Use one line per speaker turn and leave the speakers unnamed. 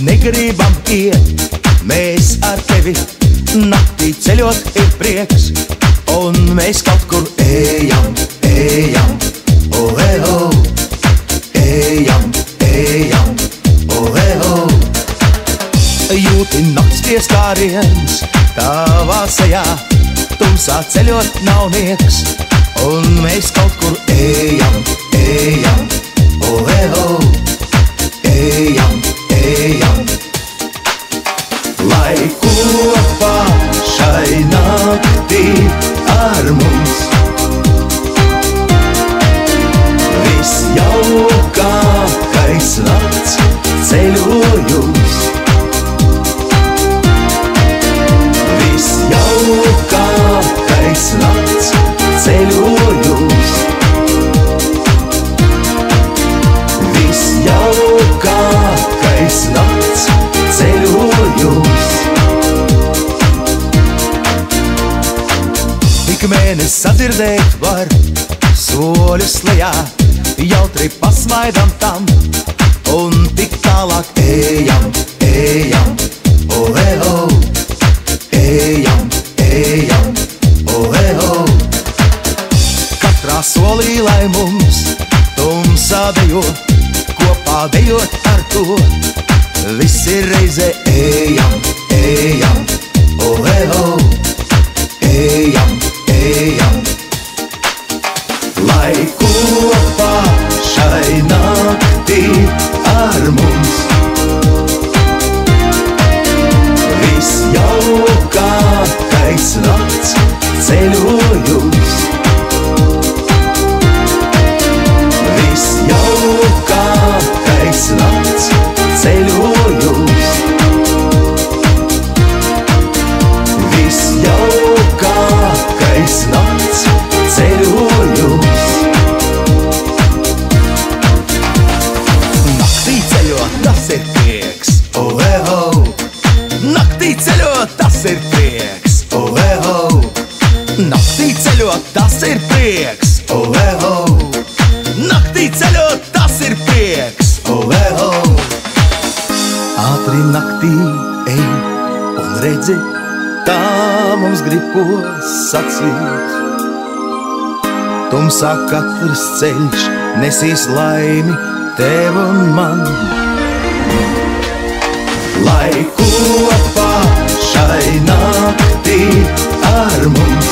negribam iet, mēs ar tevi naktī ceļot ir prieks. Un mēs kaut kur ejam, ejam, o, ejam, ejam, o. Jūti nakts pieskāriens tavā sejā, tumsā ceļot nav nieks. Un mēs kaut kur ejam, ejam, o, ejam, ejam. Lai kopā šai naktī ar mums visjaukākais nakts ceļojums. Visjaukākais nakts ceļojums. Visjaukākais nakts ceļojums. Tik mēnes sadzirdēt var soļus lejā, jautri pasmaidam tam, un tik tālāk ejam, ejam, o, ejam, ejam, o. Katrā solī, lai mums tumsā dejo, kopā dejot ar to, visi reize ejam, ejam, o, ejam, ejam. Lai kopā šai naktī ar mums visjaukākais nakts ceļojums. Visjaukākais nakts ceļojums. Visjaukākais nakts ceļojums. Naktī ceļot, tas ir prieks, o, naktī ceļot, tas ir prieks, o, naktī ceļot, tas ir prieks, o, naktī ceļot, tas ir prieks, o. Ātri naktī ej un redzi, tā mums grib ko sacīt. Tumsā katrs ceļš nesīs laimi tev un man. Lai kopā šai naktī ar mums